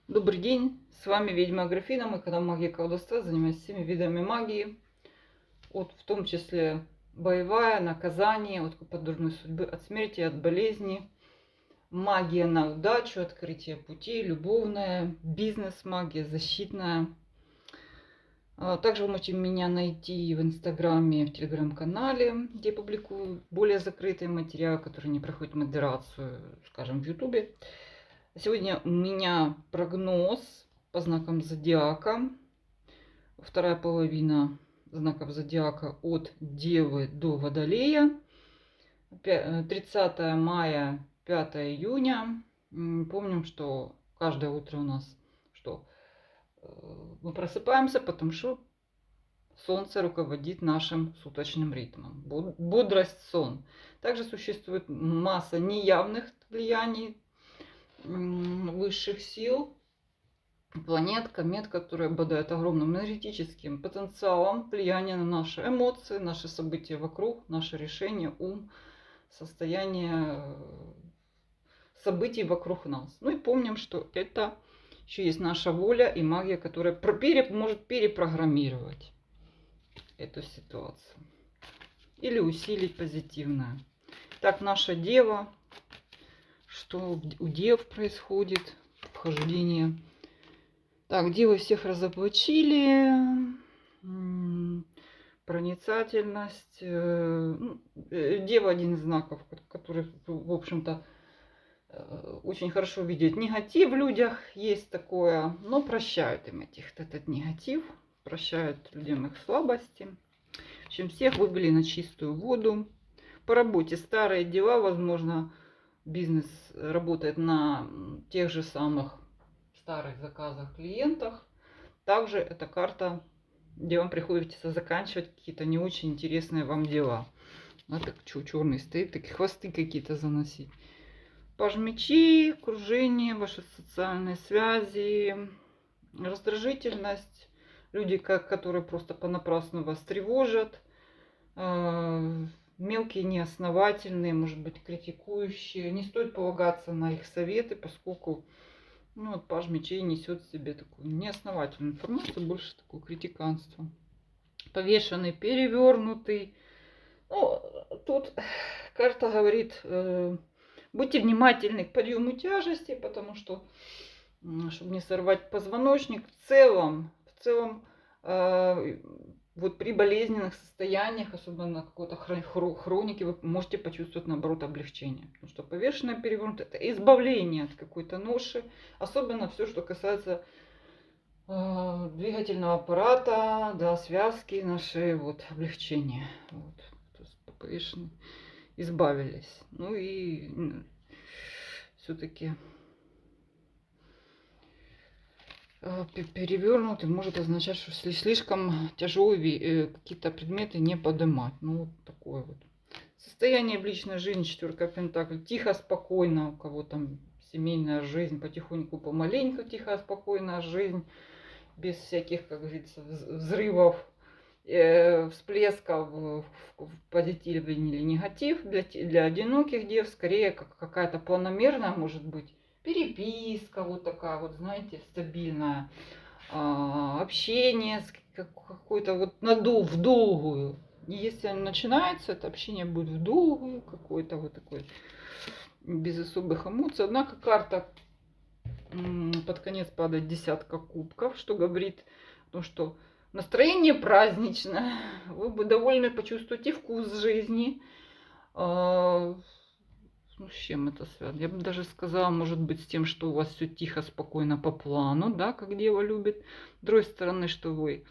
Добрый день, с вами ведьма Аграфена, мой канал Магия Колдовства, занимаюсь всеми видами магии, в том числе боевая, наказание, от дурной судьбы, от смерти, от болезни, магия на удачу, открытие путей, любовная, бизнес-магия, защитная. Также вы можете меня найти в Инстаграме, в Телеграм-канале, где я публикую более закрытые материалы, которые не проходят модерацию, скажем, в Ютубе. Сегодня у меня прогноз по знакам зодиака. Вторая половина знаков зодиака от Девы до Водолея. 30 мая, 5 июня. Помним, что каждое утро у нас мы просыпаемся, потому что Солнце руководит нашим суточным ритмом. Бодрость, сон. Также существует масса неявных влияний высших сил, планет, комет, которые обладают огромным энергетическим потенциалом влияния на наши эмоции, наши события вокруг, наши решения, ум, состояние событий вокруг нас. Ну и помним, что это еще есть наша воля и магия, которая может перепрограммировать эту ситуацию или усилить позитивное. Так, наша дева, что у дев происходит, вхождение. Так, девы всех разоблачили. Проницательность. Дева один из знаков, который, в общем-то, очень хорошо видит негатив в людях. Есть такое, но прощают им этот негатив. Прощают людям их слабости. В общем, всех вывели на чистую воду. По работе старые дела, возможно, бизнес работает на тех же самых старых заказах клиентах. Также эта карта, где вам приходится заканчивать какие-то не очень интересные вам дела. Вот так черный стоит, такие хвосты какие-то заносить. Паж мечей, окружение, ваши социальные связи, раздражительность. Люди, которые просто понапрасну вас тревожат. Мелкие, неосновательные, может быть, критикующие. Не стоит полагаться на их советы, поскольку паж мечей несет в себе такую неосновательную информацию, больше такое критиканство. Повешенный, перевернутый. Тут карта говорит, будьте внимательны к подъему тяжести, потому что, чтобы не сорвать позвоночник, в целом, вот при болезненных состояниях, особенно какой-то хроники, вы можете почувствовать, наоборот, облегчение. Потому что повешенное, перевернутое — это избавление от какой-то ноши. Особенно все, что касается двигательного аппарата, да, связки наши, облегчение. То есть повешенные избавились. Ну и все-таки перевернутый может означать, что слишком тяжелые какие-то предметы не поднимать. Вот такое вот. Состояние в личной жизни, 4 пентаклей. Тихо, спокойно. У кого там семейная жизнь, потихоньку, помаленьку, тихо, спокойная жизнь. Без всяких, как говорится, взрывов, всплесков в позитив или негатив. Для одиноких дев скорее какая-то планомерная, может быть, переписка вот такая вот, знаете, стабильная, общение какой-то в долгую. И если оно начинается, это общение будет в долгую, какой-то вот такой, без особых эмоций. Однако карта под конец падает десятка кубков, что говорит о том, что настроение праздничное, вы бы довольно почувствуете вкус жизни. С чем это связано? Я бы даже сказала, может быть, с тем, что у вас все тихо, спокойно по плану, да, как дева любит. С другой стороны, что вы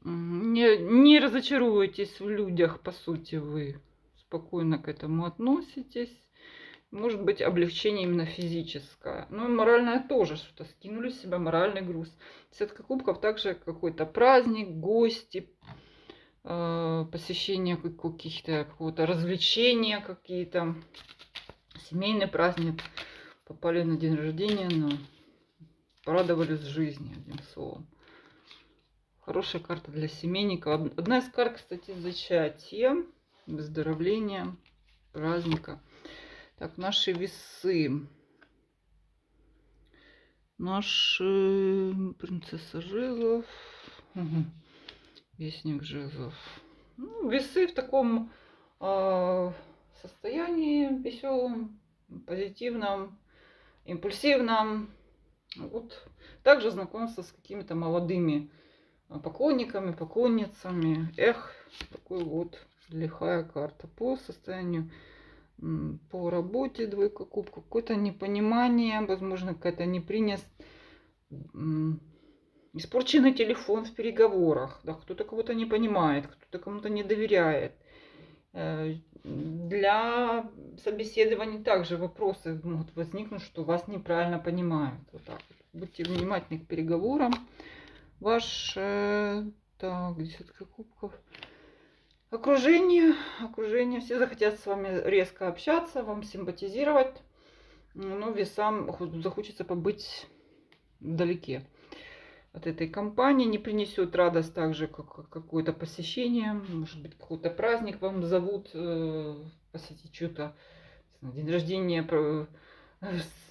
не разочаруетесь в людях, по сути, вы спокойно к этому относитесь. Может быть, облегчение именно физическое. Ну и моральное тоже, что-то скинули с себя моральный груз. Десятка кубков также какой-то праздник, гости, посещение какого-то развлечения, какие-то семейный праздник, попали на день рождения, но порадовались жизни, одним словом. Хорошая карта для семейников. Одна из карт, кстати, зачатия, выздоровления, праздника. Так, наши весы. Наш принцесса жезлов. Мгм. Вестник жезлов. Ну, весы в таком состоянии веселом, позитивном, импульсивном. Вот. Также знакомство с какими-то молодыми поклонниками, поклонницами. Эх, такой вот лихая карта. По состоянию, по работе двойка кубков. Какое-то непонимание, возможно, какая-то непринятость. Испорченный телефон в переговорах. Да, кто-то кого-то не понимает, кто-то кому-то не доверяет. Для собеседований также вопросы могут возникнуть, что вас неправильно понимают. Вот так вот. Будьте внимательны к переговорам. Ваш, так, десятка кубков. Окружение. Все захотят с вами резко общаться, вам симпатизировать. Но весам захочется побыть вдалеке от этой компании. Не принесет радость также, как какое-то посещение. Может быть, какой-то праздник вам зовут посетить что-то. День рождения,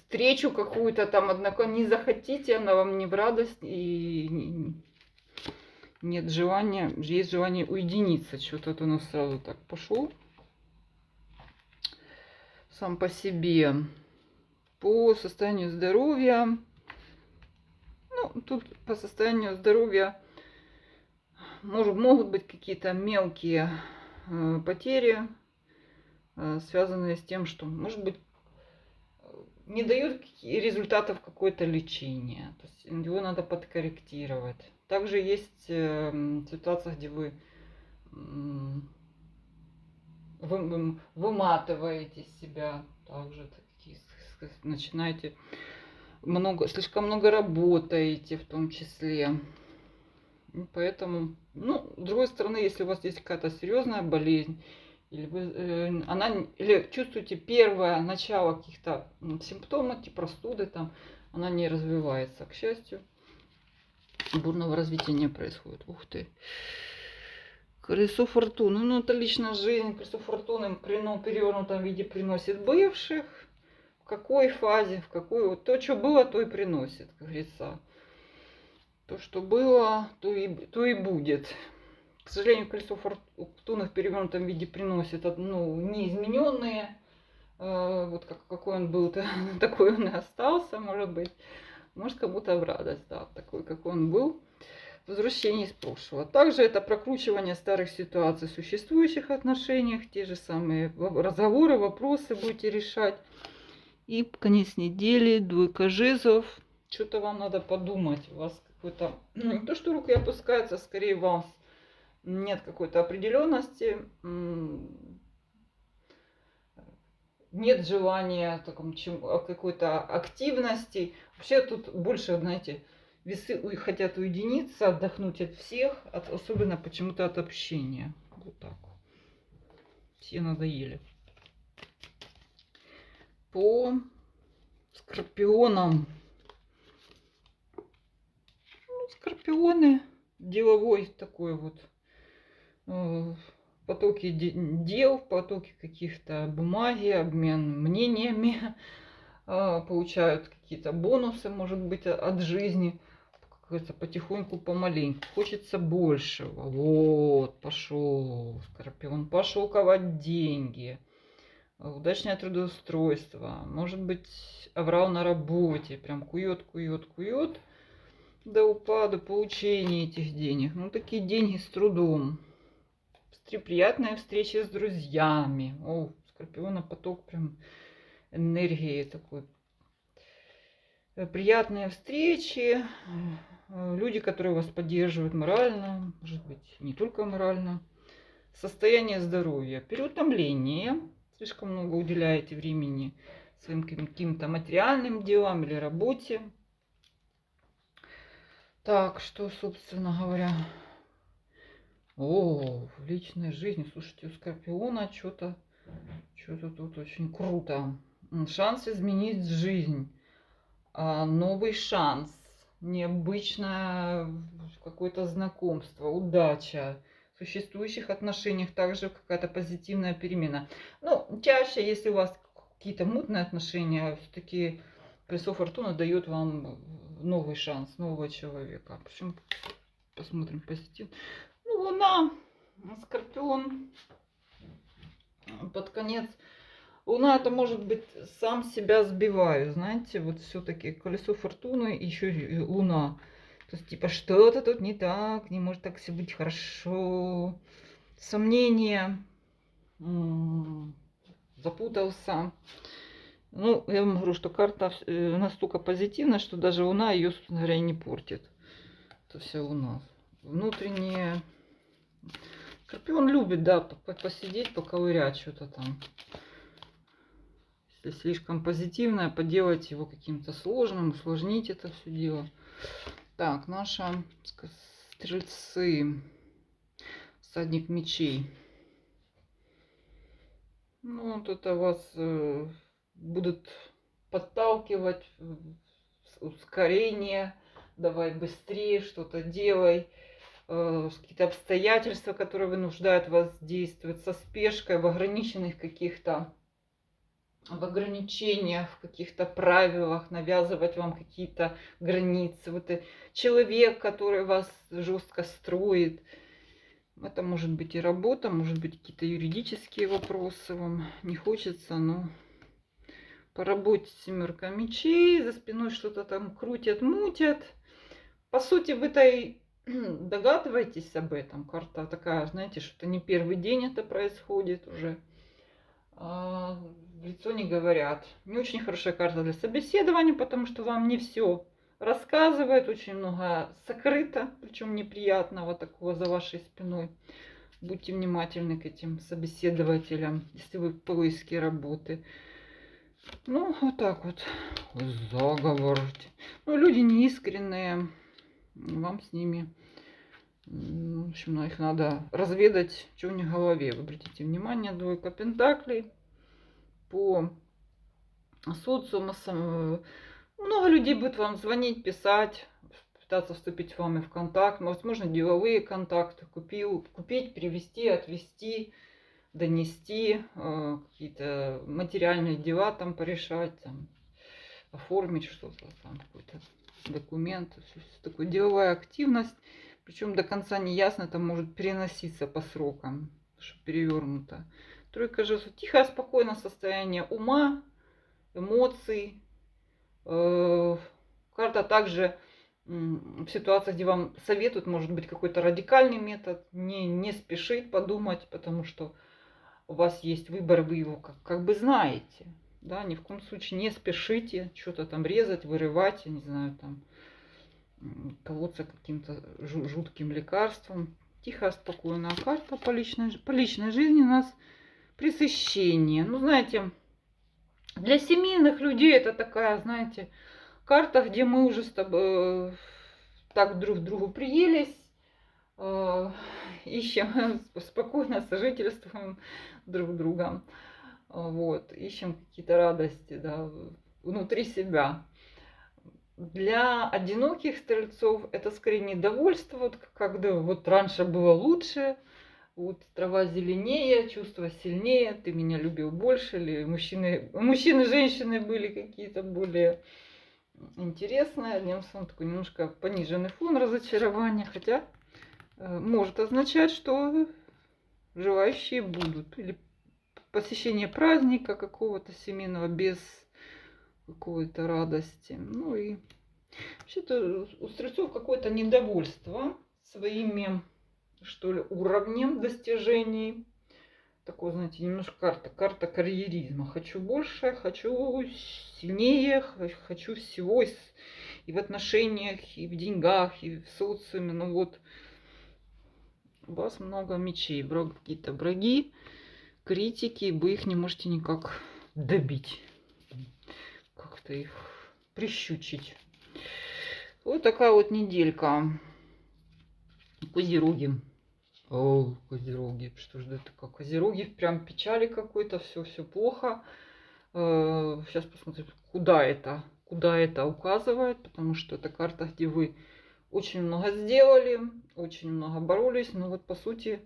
встречу какую-то там, однако не захотите, она вам не в радость. И нет желания, есть желание уединиться. Что-то у нас сразу так пошел. Сам по себе. По состоянию здоровья. Ну, тут по состоянию здоровья могут быть какие-то мелкие потери, связанные с тем, что, может быть, не дают результатов какое-то лечение. То есть его надо подкорректировать. Также есть ситуация, где вы выматываете себя, также начинаете слишком много работаете в том числе. Поэтому, ну, с другой стороны, если у вас есть какая-то серьезная болезнь, или вы или чувствуете первое начало каких-то симптомов, типа простуды, там, она не развивается, к счастью. Бурного развития не происходит. Ух ты. Колесо фортуны. Ну, это личная жизнь. Колесо фортуны в перевернутом виде приносит бывших. В какой фазе, в какой... Вот то, что было, то и приносит, как говорится. То, что было, то и будет. К сожалению, колесо фортуны в перевернутом виде приносит неизмененные. Вот какой он был, такой он и остался, может быть. Может, кому-то в радость, да, такой, какой он был. Возвращение из прошлого. Также это прокручивание старых ситуаций в существующих отношениях. Те же самые разговоры, вопросы будете решать. И конец недели, двойка жезлов. Что-то вам надо подумать. У вас какой-то... Не то, что руки опускаются, скорее вам нет какой-то определенности. Нет желания какой-то активности. Вообще тут больше, знаете, весы хотят уединиться, отдохнуть от всех, особенно почему-то от общения. Вот так. Все надоели. По скорпионам. Ну, скорпионы. Деловой такой вот. Потоки дел, потоки каких-то бумаги, обмен мнениями. Получают какие-то бонусы, может быть, от жизни. Как говорится, потихоньку, помаленьку. Хочется большего. Вот, пошел скорпион. Пошел ковать деньги. Удачное трудоустройство. Может быть, аврал на работе. Прям кует до упаду получения этих денег. Ну, такие деньги с трудом. Приятная встреча с друзьями. О, скорпиона поток прям энергии такой. Приятные встречи. Люди, которые вас поддерживают морально. Может быть, не только морально. Состояние здоровья. Переутомление. Слишком много уделяете времени своим каким-то материальным делам или работе. Так, что, собственно говоря... О, в личной жизни. Слушайте, у скорпиона что-то тут очень круто. Шанс изменить жизнь. Новый шанс. Необычное какое-то знакомство, удача. В существующих отношениях также какая-то позитивная перемена. Ну, чаще, если у вас какие-то мутные отношения, все-таки колесо фортуны дает вам новый шанс, нового человека. Причем, посмотрим позитив. Ну, Луна, Скорпион, под конец. Луна, это может быть сам себя сбиваю, знаете, вот все-таки колесо фортуны, еще и Луна. То есть, типа, что-то тут не так, не может так все быть хорошо. Сомнения, запутался. Ну, я вам говорю, что карта настолько позитивная, что даже Луна ее, собственно говоря, не портит. Это все у нас. Внутреннее. Скорпион любит, да, посидеть, поковырять что-то там. Если слишком позитивное, поделать его каким-то сложным, усложнить это все дело. Так, наша стрельцы. Всадник мечей. Ну, вот это вас будут подталкивать, ускорение, давай быстрее, что-то делай. Какие-то обстоятельства, которые вынуждают вас действовать со спешкой, в ограниченных каких-то, в ограничениях, в каких-то правилах, навязывать вам какие-то границы. Вот человек, который вас жестко строит. Это может быть и работа, может быть какие-то юридические вопросы вам не хочется, но по работе семерка мечей, за спиной что-то там крутят, мутят. По сути, вы-то и догадываетесь об этом. Карта такая, знаете, что-то не первый день это происходит уже. В лицо не говорят. Не очень хорошая карта для собеседования, потому что вам не все рассказывает, очень много сокрыто, причем неприятного такого за вашей спиной. Будьте внимательны к этим собеседователям, если вы в поиске работы. Ну, вот так вот. Заговор. Ну, люди неискренние. Вам с ними, в общем, их надо разведать, что у них в голове. Вы обратите внимание, двойка пентаклей. По социуму много людей будет вам звонить, писать, пытаться вступить с вами в контакт. Возможно, деловые контакты. Купить, привезти, отвезти, донести, какие-то материальные дела там порешать, там, оформить что-то, там какой-то документ. Такая деловая активность. Причем до конца не ясно, это может переноситься по срокам, что перевернуто. Тройка жезлов. Тихое, спокойное состояние ума, эмоций. Карта также в ситуациях, где вам советуют, может быть, какой-то радикальный метод, не спешить подумать, потому что у вас есть выбор, вы его как бы знаете. Да, ни в коем случае не спешите что-то там резать, вырывать, я не знаю, там колоться каким-то жутким лекарством. Тихо, спокойная карта по личной жизни у нас пресыщение. Ну, знаете, для семейных людей это такая, знаете, карта, где мы уже с тобой так друг к другу приелись, ищем, спокойно сожительствуем друг друга, вот, ищем какие-то радости, да, внутри себя. Для одиноких стрельцов это скорее недовольство, вот когда вот раньше было лучше, вот трава зеленее, чувства сильнее, ты меня любил больше, или мужчины и женщины были какие-то более интересные. Одним словом, такой немножко пониженный фон разочарования, хотя может означать, что желающие будут. Или посещение праздника какого-то семейного без какой-то радости. Ну и вообще-то у стрельцов какое-то недовольство своими, что ли, уровнем достижений. Такой, знаете, немножко карта карьеризма. Хочу больше, хочу сильнее, хочу всего и в отношениях, и в деньгах, и в социуме. Ну вот, у вас много мечей, какие-то враги, критики, вы их не можете никак добить. Как-то их прищучить. Вот такая вот неделька. Козероги. О, козероги. Что же это как? Козероги прям печали какой-то, все плохо. Сейчас посмотрим, куда это указывает, потому что это карта, где вы очень много сделали, очень много боролись, но вот по сути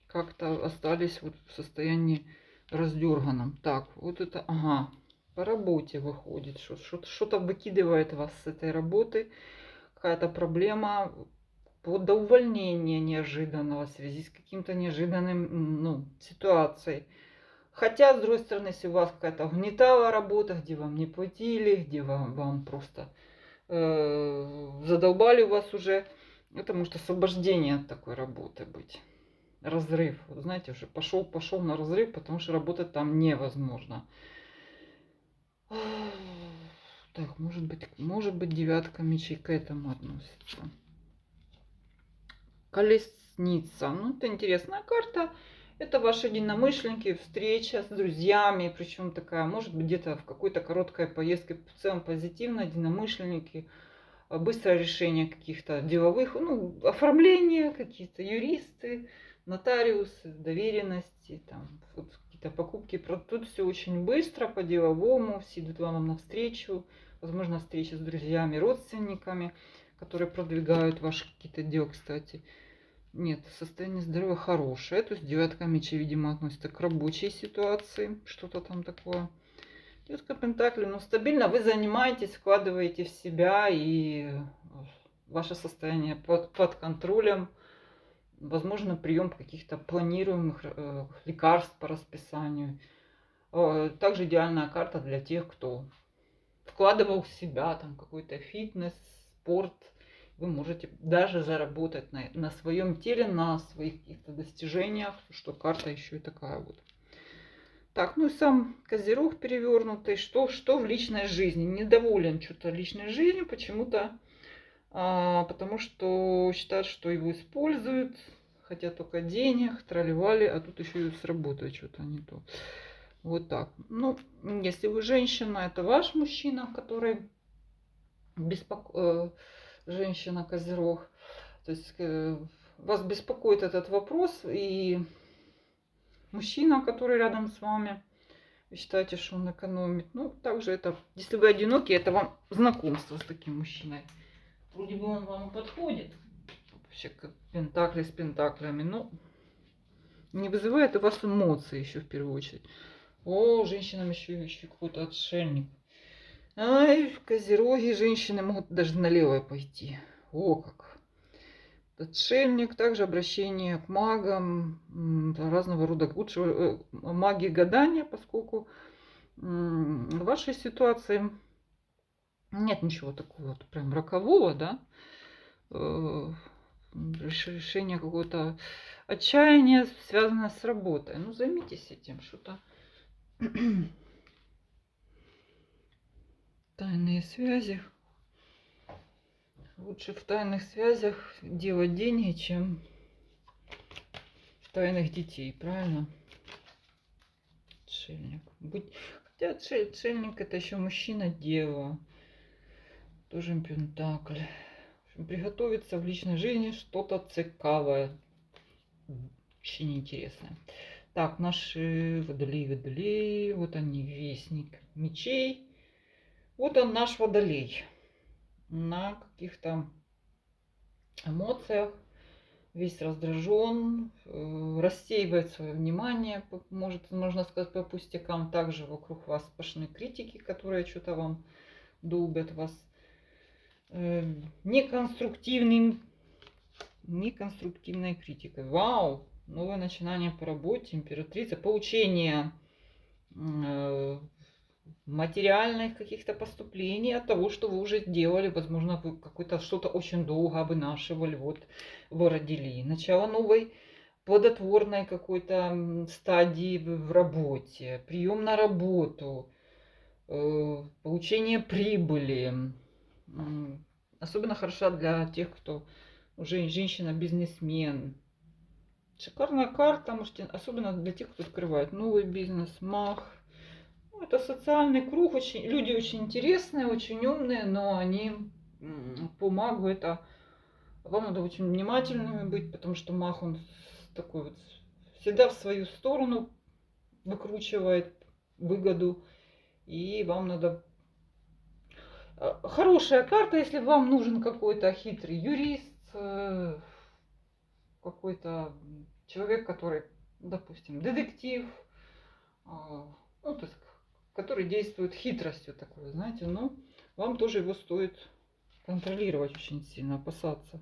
как-то остались вот в состоянии раздерганном. Так, вот это, ага. По работе выходит, что-то выкидывает вас с этой работы, какая-то проблема, вплоть до увольнения неожиданного в связи с каким-то неожиданным, ну, ситуацией. Хотя, с другой стороны, если у вас какая-то угнетала работа, где вам не платили, где вам просто задолбали вас уже, это может освобождение от такой работы быть. Разрыв. Вот знаете, уже пошел на разрыв, потому что работать там невозможно. Так, может быть, девятка мечей к этому относится. Колесница. Ну, это интересная карта. Это ваши единомышленники, встреча с друзьями, причем такая, может быть, где-то в какой-то короткой поездке, в целом позитивно, единомышленники, быстрое решение каких-то деловых, ну, оформление, какие-то юристы, нотариусы, доверенности, там, вот какие-то покупки. Тут все очень быстро, по-деловому, все идут вам навстречу, возможно, встреча с друзьями, родственниками, которые продвигают ваши какие-то дела, кстати. Нет, состояние здоровья хорошее. То есть девятка мечей, видимо, относится к рабочей ситуации. Что-то там такое. Девятка пентаклей, ну, стабильно вы занимаетесь, вкладываете в себя, и ваше состояние под контролем. Возможно, прием каких-то планируемых лекарств по расписанию. Также идеальная карта для тех, кто вкладывал в себя там какой-то фитнес, спорт. Вы можете даже заработать на своем теле, на своих каких-то достижениях, что карта еще и такая вот. Так, ну и сам Козерог перевернутый. Что в личной жизни? Недоволен что-то личной жизнью почему-то, потому что считает, что его используют, хотят только денег, тролливали, а тут еще и с работой что-то не то. Вот так. Ну, если вы женщина, это ваш мужчина, который женщина Козерог. То есть вас беспокоит этот вопрос, и мужчина, который рядом с вами, вы считаете, что он экономит. Ну, также это, если вы одиноки, это вам знакомство с таким мужчиной. Вроде бы он вам подходит. Вообще, как пентакли с пентаклями. Но не вызывает у вас эмоции еще в первую очередь. О, женщинам еще какой-то отшельник. Ай, в Козероге женщины могут даже налево пойти. О, как. Отшельник, также обращение к магам, разного рода лучше магии гадания, поскольку в вашей ситуации нет ничего такого вот прям рокового, да, решение какого-то отчаяния, связанное с работой. Ну, займитесь этим, что-то. Тайные связи. Лучше в тайных связях делать деньги, чем в тайных детей, правильно? Отшельник. Хотя отшельник это еще мужчина-дева. Тоже пентакль. Приготовиться в личной жизни что-то цикавое. Очень интересное. Так, наши водолей. Вот они, вестник мечей. Вот он, наш водолей. На каких-то эмоциях. Весь раздражен, рассеивает свое внимание, может, можно сказать, по пустякам. Также вокруг вас сплошные критики, которые что-то вам долбят вас. Неконструктивной критикой. Вау! Новое начинание по работе, императрица, получение материальных каких-то поступлений от того, что вы уже делали. Возможно, вы какое-то что-то очень долго вынашивали, вот вы родили. Начало новой плодотворной какой-то стадии в работе, прием на работу, получение прибыли. Особенно хороша для тех, кто уже женщина-бизнесмен. Шикарная карта, можете, особенно для тех, кто открывает новый бизнес, маг. Ну, это социальный круг, люди очень интересные, очень умные, но они по магу это... Вам надо очень внимательными быть, потому что маг, он такой вот всегда в свою сторону выкручивает выгоду. И вам надо... Хорошая карта, если вам нужен какой-то хитрый юрист, какой-то человек, который, допустим, детектив, ну, то есть который действует хитростью такой, знаете, но вам тоже его стоит контролировать очень сильно, опасаться.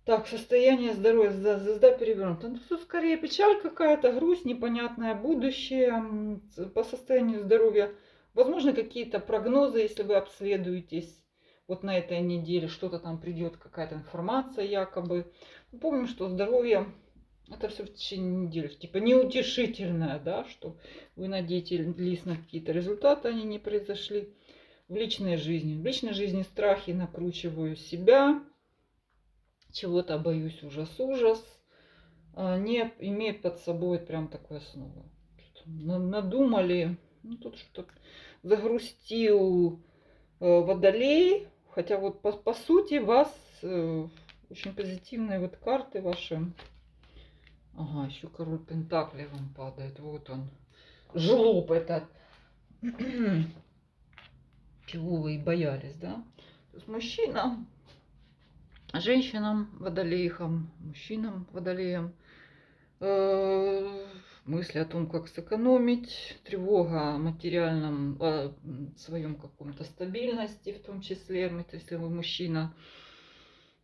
Так, состояние здоровья, звезда перевернута. Ну, тут скорее печаль какая-то, грусть, непонятное будущее по состоянию здоровья. Возможно, какие-то прогнозы, если вы обследуетесь вот на этой неделе, что-то там придет, какая-то информация якобы. Мы помним, что здоровье это все в течение недели, типа неутешительное, да, что вы надеялись на какие-то результаты, они не произошли. В личной жизни. В личной жизни страхи, накручиваю себя, чего-то боюсь, ужас. Не имеет под собой прям такой основы. Надумали, ну тут что-то загрустил водолей, хотя вот по сути вас очень позитивные вот карты ваши. Ага, еще король пентаклей вам падает, вот он, жлоб этот, чего вы и боялись, да? То есть мужчина, женщинам, водолейкам, мужчинам, водолеям, мысли о том, как сэкономить, тревога о материальном, о своем каком-то стабильности, в том числе, если вы мужчина,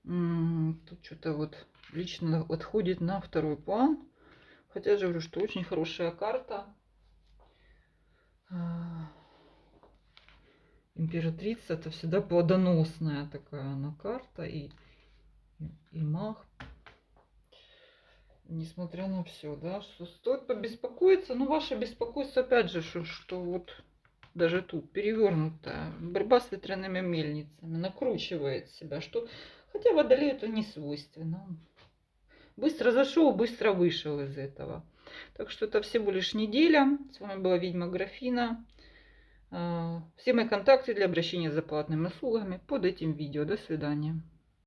тут что-то вот лично отходит на второй план. Хотя я же говорю, что очень хорошая карта. Императрица это всегда плодоносная такая она карта и маг. Несмотря на все, да, что стоит побеспокоиться, но ваше беспокойство опять же, что вот даже тут перевернутая борьба с ветряными мельницами накручивает себя, что хотя водолею это не свойственно. Быстро зашел, быстро вышел из этого. Так что это всего лишь неделя. С вами была ведьма Графина. Все мои контакты для обращения за платными услугами под этим видео. До свидания.